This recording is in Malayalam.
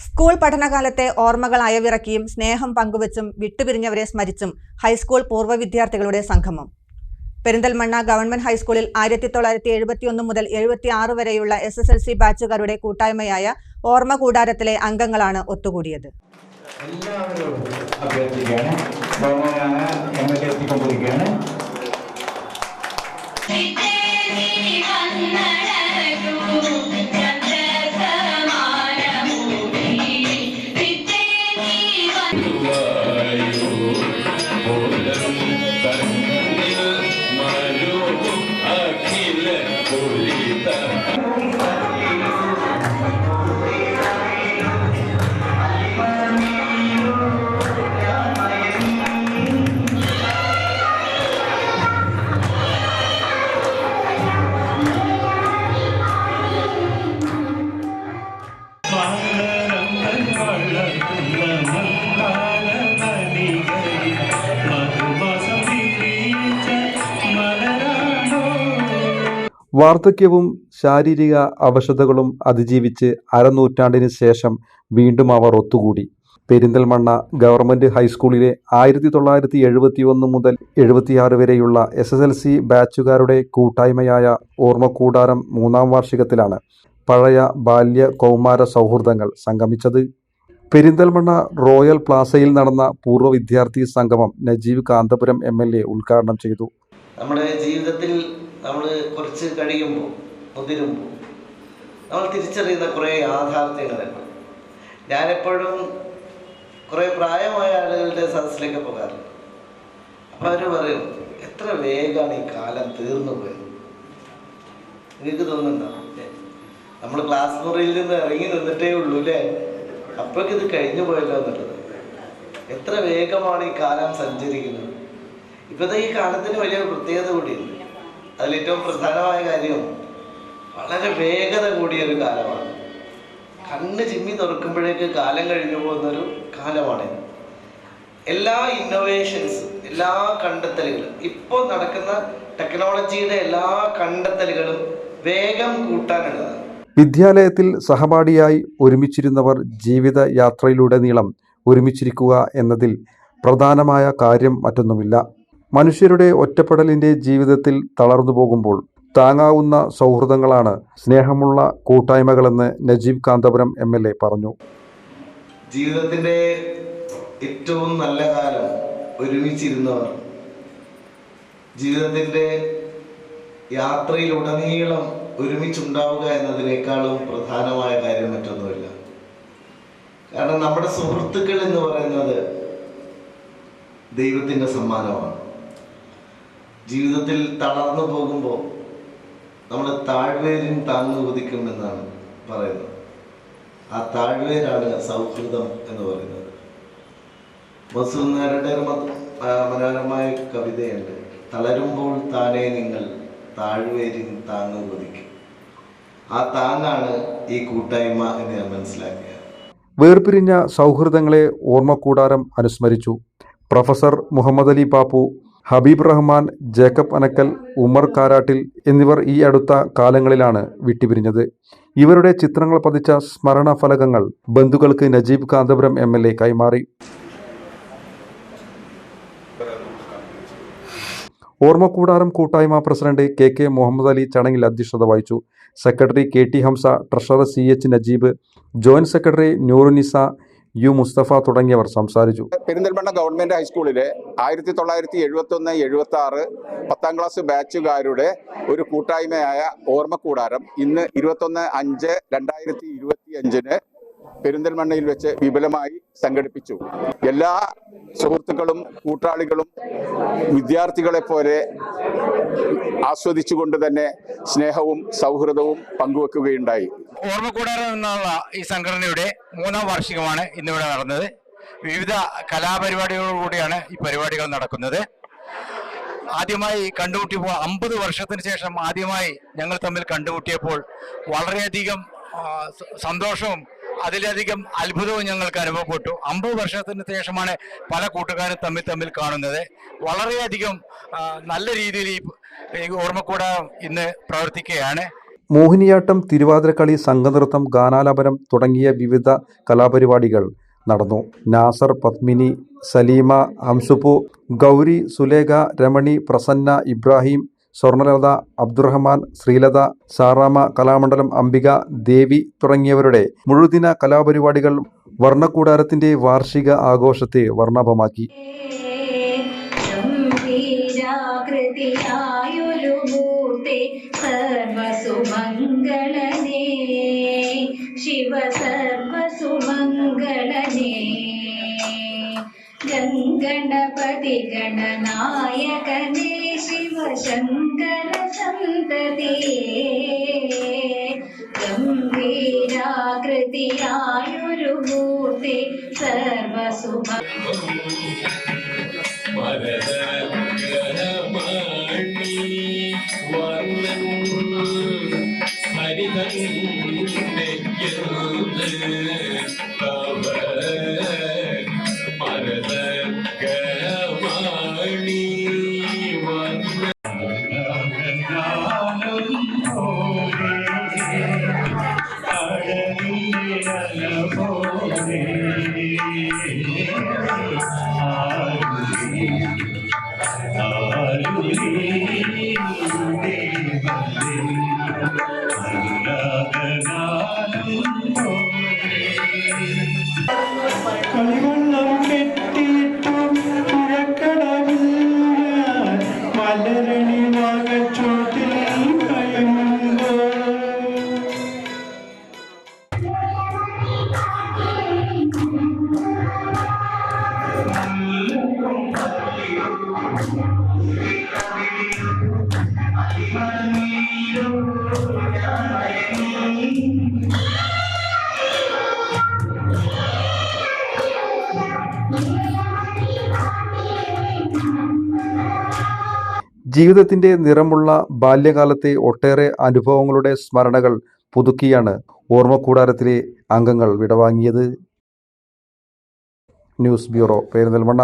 സ്കൂൾ പഠനകാലത്തെ ഓർമ്മകൾ അയവിറക്കിയും സ്നേഹം പങ്കുവച്ചും വിട്ടുപിരിഞ്ഞവരെ സ്മരിച്ചും ഹൈസ്കൂൾ പൂർവ്വ വിദ്യാർത്ഥികളുടെ സംഗമം. പെരിന്തൽമണ്ണ ഗവൺമെന്റ് ഹൈസ്കൂളിൽ 1971 മുതൽ 76 വരെയുള്ള SSLC ബാച്ചുകാരുടെ കൂട്ടായ്മയായ ഓർമ്മ കൂടാരത്തിലെ അംഗങ്ങളാണ് ഒത്തുകൂടിയത്. വാർദ്ധക്യവും ശാരീരിക അവശതകളും അതിജീവിച്ച് അരനൂറ്റാണ്ടിന് ശേഷം വീണ്ടും അവർ ഒത്തുകൂടി. പെരിന്തൽമണ്ണ ഗവൺമെന്റ് ഹൈസ്കൂളിലെ 1971 മുതൽ 76 വരെയുള്ള SSLC ബാച്ചുകാരുടെ കൂട്ടായ്മയായ ഓർമ്മക്കൂടാരം 3ാം വാർഷികത്തിലാണ് പഴയ ബാല്യ കൗമാര സൗഹൃദങ്ങൾ സംഗമിച്ചത്. പെരിന്തൽമണ്ണ റോയൽ പ്ലാസയിൽ നടന്ന പൂർവ്വ വിദ്യാർത്ഥി സംഗമം നജീബ് കാന്തപുരം MLA ഉദ്ഘാടനം ചെയ്തു. നമ്മുടെ ജീവിതത്തിൽ നമ്മൾ കുറച്ച് കഴിയുമ്പോൾ മുതിരുമ്പോൾ നമ്മൾ തിരിച്ചറിയുന്ന കുറേ യാഥാർത്ഥ്യങ്ങളുണ്ട്. ഞാനെപ്പോഴും കുറേ പ്രായമായ ആളുകളുടെ സദസ്സിലേക്ക് പോകാറുണ്ട്. അപ്പോൾ അവർ പറയും, എത്ര വേഗമാണ് ഈ കാലം തീർന്നു പോയത്. നിങ്ങൾക്ക് തോന്നുന്നുണ്ടോ? നമ്മൾ ക്ലാസ് മുറിയിൽ നിന്ന് ഇറങ്ങി നിന്നിട്ടേ ഉള്ളൂ അല്ലേ, അപ്പോഴേക്ക് ഇത് കഴിഞ്ഞു പോയല്ലോ എന്നുള്ളത്. എത്ര വേഗമാണ് ഈ കാലം സഞ്ചരിക്കുന്നത്. ഇപ്പോഴത്തെ ഈ കാലത്തിന് വലിയ പ്രത്യേകത കൂടിയുണ്ട്. അതിലേറ്റവും പ്രധാനമായ കാര്യം വളരെ വേഗത കൂടിയൊരു കാലമാണ്. കണ്ണ് ചിമ്മി തുറക്കുമ്പോഴേക്ക് കാലം കഴിഞ്ഞു പോകുന്നൊരു കാലമാണിത്. എല്ലാ ഇന്നോവേഷൻസും എല്ലാ കണ്ടെത്തലുകളും ഇപ്പോൾ നടക്കുന്ന ടെക്നോളജിയുടെ എല്ലാ കണ്ടെത്തലുകളും വേഗം കൂട്ടാനുള്ളതാണ്. വിദ്യാലയത്തിൽ സഹപാഠിയായി ഒരുമിച്ചിരുന്നവർ ജീവിത യാത്രയിലുടനീളം ഒരുമിച്ചിരിക്കുക എന്നതിൽ പ്രധാനമായ കാര്യം മറ്റൊന്നുമില്ല. മനുഷ്യരുടെ ഒറ്റപ്പെടലിൻ്റെ ജീവിതത്തിൽ തളർന്നു പോകുമ്പോൾ താങ്ങാവുന്ന സൗഹൃദങ്ങളാണ് സ്നേഹമുള്ള കൂട്ടായ്മകളെന്ന് നജീബ് കാന്തപുരം MLA പറഞ്ഞു. ജീവിതത്തിൻ്റെ ഏറ്റവും നല്ല കാലം ഒരുമിച്ചിരുന്നവർ ജീവിതത്തിൻ്റെ യാത്രയിലുടനീളം ഒരുമിച്ചുണ്ടാവുക എന്നതിനേക്കാളും പ്രധാനമായ കാര്യം മറ്റൊന്നുമില്ല. കാരണം നമ്മുടെ സുഹൃത്തുക്കൾ എന്ന് പറയുന്നത് ദൈവത്തിൻ്റെ സമ്മാനമാണ്. ജീവിതത്തിൽ തളർന്നു പോകുമ്പോൾ നമ്മൾ താഴ്വേരിൻ താങ്ങു കുതിക്കും എന്നാണ് പറയുന്നത്. ആ താഴ്വേരാണ് സൗഹൃദം എന്ന് പറയുന്നത്. മസൂദ് മനോഹരമായ കവിതയുണ്ട്, തളരുമ്പോൾ താനേ നിങ്ങൾ താഴ്വേരിൻ താങ്ങു കുതിക്കും. ആ താങ്ങാണ് ഈ കൂട്ടായ്മ എന്ന് ഞാൻ മനസ്സിലാക്കുക. വേർപിരിഞ്ഞ സൗഹൃദങ്ങളെ ഓർമ്മക്കൂടാരം അനുസ്മരിച്ചു. പ്രൊഫസർ മുഹമ്മദ് അലി പാപ്പു, ഹബീബ് റഹ്മാൻ, ജേക്കബ് അനക്കൽ, ഉമർ കാരാട്ടിൽ എന്നിവർ ഈ അടുത്ത കാലങ്ങളിലാണ് വിട്ടുപിരിഞ്ഞത്. ഇവരുടെ ചിത്രങ്ങൾ പതിച്ച സ്മരണ ഫലകങ്ങൾ ബന്ധുക്കൾക്ക് നജീബ് കാന്തപുരം MLA കൈമാറി. ഓർമ്മക്കൂടാരം കൂട്ടായ്മ പ്രസിഡന്റ് KK മുഹമ്മദ് അലി ചടങ്ങിൽ അധ്യക്ഷത വഹിച്ചു. Secretary KT Hamza, treasurer CH Najeeb, joint secretary Noorunisa, U Mustafa തുടങ്ങിയവർ സംസാരിച്ചു. പെരിന്തൽമണ്ണ ഗവൺമെന്റ് ഹൈസ്കൂളിലെ 1971-76 10ാം ക്ലാസ് ബാച്ചുകാരുടെ ഒരു കൂട്ടായ്മയായ ഓർമ്മക്കൂടാരം ഇന്ന് 21/5/2025 പെരിന്തൽമണ്ണയിൽ വെച്ച് വിപുലമായി സംഘടിപ്പിച്ചു. എല്ലാ സുഹൃത്തുക്കളും കൂട്ടാളികളും വിദ്യാർത്ഥികളെ പോലെ ആസ്വദിച്ചുകൊണ്ട് തന്നെ സ്നേഹവും സൗഹൃദവും പങ്കുവെക്കുകയുണ്ടായി. ഓർമ്മക്കൂടാരം എന്നുള്ള ഈ സംഘടനയുടെ 3ാം വാർഷികമാണ് ഇന്നിവിടെ നടന്നത്. വിവിധ കലാപരിപാടികളോടുകൂടിയാണ് ഈ പരിപാടികൾ നടക്കുന്നത്. ആദ്യമായി കണ്ടുമുട്ടിയപ്പോൾ 50 വർഷത്തിന് ശേഷം ആദ്യമായി ഞങ്ങൾ തമ്മിൽ കണ്ടുമുട്ടിയപ്പോൾ വളരെയധികം സന്തോഷവും അതിലധികം അത്ഭുതവും ഞങ്ങൾക്ക് അനുഭവപ്പെട്ടു. 50 വർഷത്തിന് ശേഷമാണ് പല കൂട്ടുകാരും തമ്മിൽ കാണുന്നത്. വളരെയധികം നല്ല രീതിയിൽ ഈ ഓർമ്മക്കൂടാരം ഇന്ന് പ്രവർത്തിക്കുകയാണ്. മോഹിനിയാട്ടം, തിരുവാതിരക്കളി, സംഘനൃത്തം, ഗാനാലാപനം തുടങ്ങിയ വിവിധ കലാപരിപാടികൾ നടന്നു. നാസർ, പത്മിനി, സലീമ, ഹംസുപ്പു, ഗൗരി, സുലേഖ, രമണി, പ്രസന്ന, ഇബ്രാഹിം, സ്വർണലത, അബ്ദുറഹ്മാൻ, ശ്രീലത, സാറാമ, കലാമണ്ഡലം, അംബിക, ദേവി തുടങ്ങിയവരുടെ മുഴുദിന കലാപരിപാടികൾ വർണ്ണക്കൂടാരത്തിന്റെ വാർഷിക ആഘോഷത്തെ വർണ്ണാഭമാക്കി. ഗണപതി ഗണനായകനേ ശിവശങ്കര സന്തതിയേ ഗംഭീരാകൃതിയായൊരു മൂർത്തി സർവസുഭ കളിവെള്ളം കെട്ടിയിട്ടും പുഴക്കടവിൽ മലരണി വാഗച്ചോട്ടിൽ കയങ്ങുമ്പോൾ ജീവിതത്തിന്റെ നിറമുള്ള ബാല്യകാലത്തെ ഒട്ടേറെ അനുഭവങ്ങളുടെ സ്മരണകൾ പുതുക്കിയാണ് ഓർമ്മക്കൂടാരത്തിലെ അംഗങ്ങൾ വിടവാങ്ങിയത്. News bureau, Perinthalmanna.